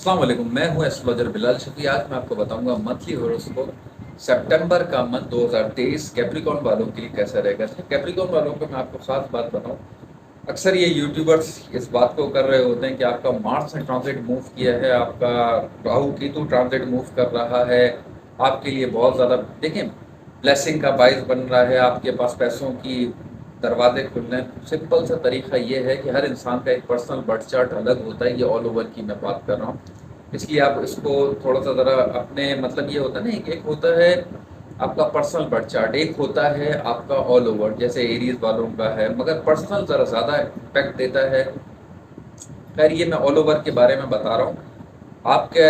अस्सलाम वालेकुम, मैं हूं एस्ट्रोलॉजर बिलाल शफी। आज मैं आपको बताऊंगा मंथली हॉरोस्कोप सितंबर का मंथ 2023 कैप्रिकॉर्न वालों के लिए कैसा रहेगा। तो कैप्रिकॉर्न वालों को मैं आपको खास बात बताऊं, अक्सर ये यूट्यूबर्स इस बात को कर रहे होते हैं कि आपका मार्स ने ट्रांजिट मूव किया है, आपका राहु केतु ट्रांजिट मूव कर रहा है, आपके लिए बहुत ज़्यादा देखें ब्लेसिंग का बाइस बन रहा है, आपके पास पैसों की दरवाजे खुल रहे हैं। सिंपल सा तरीका ये है कि हर इंसान का एक पर्सनल बर्थ चार्ट अलग होता है, ये ऑल ओवर की मैं बात कर रहा हूँ। इसलिए आप इसको थोड़ा सा ज़रा अपने मतलब ये होता है ना, एक होता है आपका पर्सनल बर्थ चार्ट, एक होता है आपका ऑल ओवर जैसे एरीज वालों का है, मगर पर्सनल ज़रा ज़्यादा इम्पैक्ट देता है। खैर ये मैं ऑल ओवर के बारे में बता रहा हूँ। आपके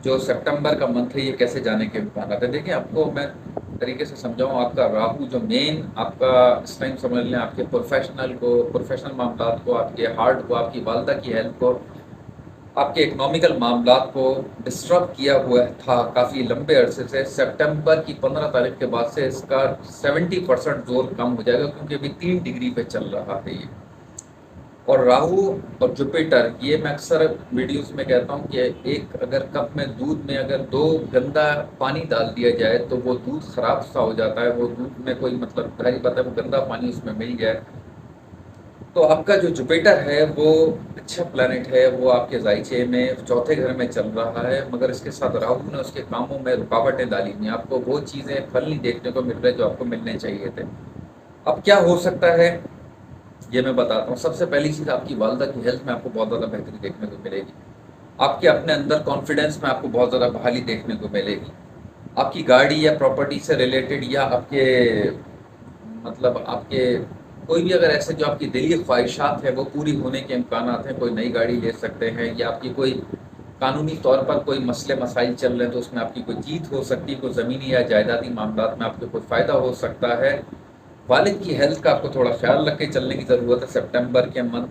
जो सितंबर का मंथ है ये कैसे जाने के इम्कान है, देखिए आपको मैं तरीके से समझाऊँ। आपका राहु जो मेन आपका इस टाइम समझ लें, आपके प्रोफेशनल मामला को, आपके हार्ट को, आपकी वालदा की हेल्थ को, आपके इकोनॉमिकल मामलात को डिस्टर्ब किया हुआ था काफ़ी लंबे अरसे से। सितंबर की 15 तारीख के बाद से इसका 70% जोर कम हो जाएगा, क्योंकि अभी 3 डिग्री पे चल रहा है ये। और राहु और जुपिटर, ये मैं अक्सर वीडियोस में कहता हूँ कि एक अगर कप में दूध में अगर 2 गंदा पानी डाल दिया जाए तो वो दूध खराब सा हो जाता है। वो दूध में कोई मतलब भारी बात है, वो गंदा पानी उसमें मिल जाए। तो आपका जो जुपिटर है वो अच्छा प्लैनेट है, वो आपके जायचे में चौथे घर में चल रहा है, मगर इसके साथ राहु ने उसके कामों में रुकावटें डाली हुई हैं। आपको वो चीज़ें फल नहीं देखने को मिल रहे जो आपको मिलने चाहिए थे। अब क्या हो सकता है ये मैं बताता हूँ। सबसे पहली चीज़, आपकी वालदा की हेल्थ में आपको बहुत ज़्यादा बेहतरी देखने को मिलेगी। आपके अपने अंदर कॉन्फिडेंस में आपको बहुत ज़्यादा बहाली देखने को मिलेगी। आपकी गाड़ी या प्रॉपर्टी से रिलेटेड, या आपके मतलब आपके कोई भी अगर ऐसे जो आपकी दिली ख्वाहिशात है वो पूरी होने के इम्कानात हैं। कोई नई गाड़ी ले सकते हैं, या आपकी कोई कानूनी तौर पर कोई मसले मसाइल चल रहे हैं तो उसमें आपकी कोई जीत हो सकती है। कोई ज़मीनी या जायदादी मामलात में आपको कोई फ़ायदा हो सकता है। वालिद की हेल्थ का आपको थोड़ा ख्याल रख के चलने की ज़रूरत है सितंबर के मंथ।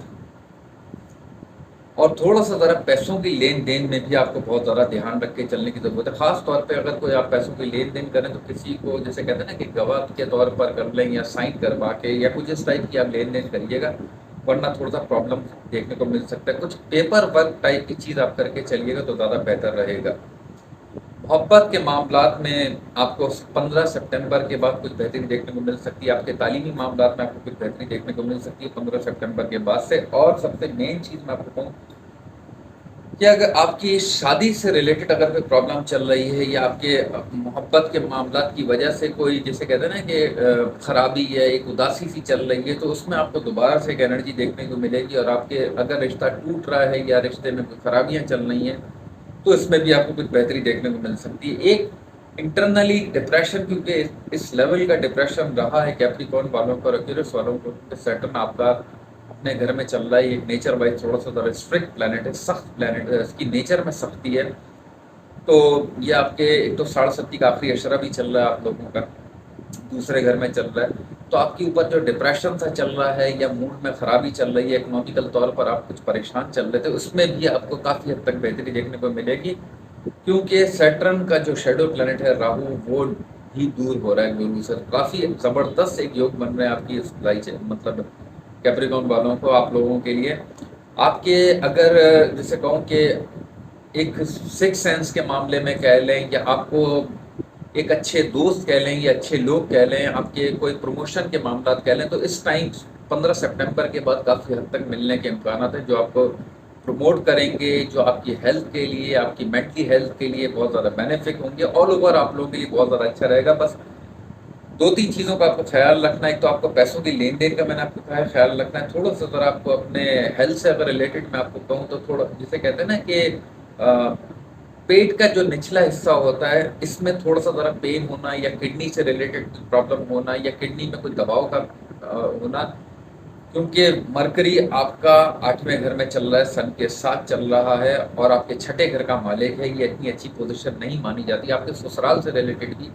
और थोड़ा-सा ज़रा पैसों की लेन-देन में भी आपको बहुत ज़्यादा ध्यान रख के चलने की ज़रूरत है। ख़ास तौर पे अगर कोई आप पैसों की लेन-देन करें तो किसी को जैसे कहते हैं ना कि गवाह के तौर पर कर लें, या साइन करवा के, या कुछ इस टाइप की आप लेन-देन करिएगा, वरना थोड़ा-सा प्रॉब्लम देखने को मिल सकता है। कुछ पेपर वर्क टाइप की चीज़ आप करके चलिएगा तो ज़्यादा बेहतर रहेगा। मोहब्बत के मामलात में आपको 15 सितंबर के बाद कुछ बेहतरी देखने को मिल सकती है। आपके तालीमी मामलात में आपको कुछ बेहतरी देखने को मिल सकती है 15 सितंबर के बाद से। और सबसे मेन चीज़ मैं आपको कहूँ कि अगर आपकी शादी से रिलेटेड अगर कोई प्रॉब्लम चल रही है, या आपके मोहब्बत के मामलात की वजह से कोई जिसे कहते हैं ना कि खराबी है, एक उदासी सी चल रही है, तो उसमें आपको दोबारा से एक एनर्जी देखने को मिलेगी। और आपके अगर रिश्ता टूट रहा है या रिश्ते में कोई खराबियां चल रही हैं तो इसमें भी आपको कुछ बेहतरी देखने को मिल सकती है। एक इंटरनली डिप्रेशन, क्योंकि इस लेवल का डिप्रेशन रहा है कैप्रिकॉर्न वालों को और एक्वेरियस वालों को, सैटर्न आपका अपने घर में चल रहा है। एक नेचर वाइज थोड़ा सा ज़रा स्ट्रिक्ट प्लैनेट है, सख्त प्लैनेट है, इसकी नेचर में सख्ती है। तो ये आपके एक तो 67 का आखिरी अशरा भी चल रहा है आप लोगों का, दूसरे घर में चल रहा है। तो आपके ऊपर जो डिप्रेशन सा चल रहा है, या मूड में खराबी चल रही है, इकोनॉमिकल तौर पर आप कुछ परेशान चल रहे थे, उसमें भी आपको काफ़ी हद तक बेहतरी देखने को मिलेगी। क्योंकि सैटर्न का जो शेडो प्लैनेट है राहु, वो भी दूर हो रहा है गुरु से। काफ़ी ज़बरदस्त एक योग बन रहे हैं आपकी इस मतलब कैप्रिकॉर्न वालों को, आप लोगों के लिए। आपके अगर जैसे कहूँ कि एक सिक्स सेंस के मामले में कह लें, या आपको एक अच्छे दोस्त कह लें, या अच्छे लोग कह लें, आपके कोई प्रमोशन के मामला कह लें, तो इस टाइम 15 सितंबर के बाद काफ़ी हद तक मिलने के इम्कान हैं, जो आपको प्रमोट करेंगे, जो आपकी हेल्थ के लिए, आपकी मेंटली हेल्थ के लिए बहुत ज़्यादा बेनिफिक होंगे। ऑल ओवर आप लोगों के लिए बहुत ज़्यादा अच्छा रहेगा। बस 2-3 चीज़ों का आपको ख्याल रखना है। एक तो आपको पैसों की लेन-देन का मैंने आपको कहा है ख्याल रखना है। थोड़ा-सा ज़रा आपको अपने हेल्थ से अगर रिलेटेड मैं आपको कहूँ तो थोड़ा जिसे कहते हैं ना कि पेट का जो निचला हिस्सा होता है, इसमें थोड़ा-सा ज़रा पेन होना, या किडनी से रिलेटेड कुछ प्रॉब्लम होना, या किडनी में कुछ दबाव का होना। क्योंकि मरकरी आपका 8वें घर में चल रहा है, सन के साथ चल रहा है, और आपके छठे घर का मालिक है। ये इतनी अच्छी पोजीशन नहीं मानी जाती। आपके ससुराल से रिलेटेड भी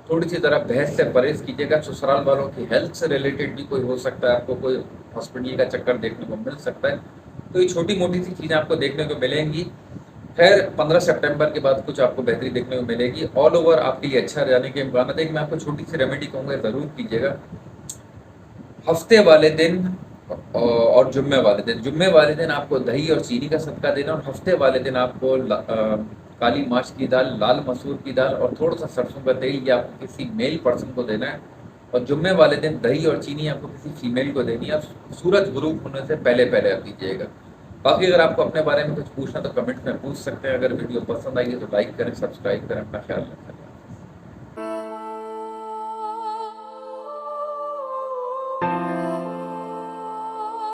थोड़ी सी ज़रा बहस से परहेज़ कीजिएगा। ससुराल वालों की हेल्थ से रिलेटेड भी कोई हो सकता है, आपको कोई हॉस्पिटल का चक्कर देखने को मिल सकता है। तो ये छोटी-मोटी सी चीज़ें आपको देखने को मिलेंगी। खैर 15 सितंबर के बाद कुछ आपको बेहतरी देखने को मिलेगी। ऑल ओवर आपके लिए अच्छा जाने के इम्कान है। मैं आपको छोटी सी रेमेडी कहूँगा, ज़रूर कीजिएगा। हफ्ते वाले दिन और जुम्मे वाले दिन आपको दही और चीनी का सदका देना, और हफ्ते वाले दिन आपको काली माश की दाल, लाल मसूर की दाल और थोड़ा सा सरसों का तेल, ये आपको किसी मेल पर्सन को देना है। और जुम्मे वाले दिन दही और चीनी आपको किसी फीमेल को देनी है, और सूरज गुरूब होने से पहले पहले आप दीजिएगा। बाकी अगर आपको अपने बारे में कुछ पूछना तो कमेंट में पूछ सकते हैं। अगर वीडियो पसंद आई है तो लाइक करें, सब्सक्राइब करें, अपना ख्याल रखें।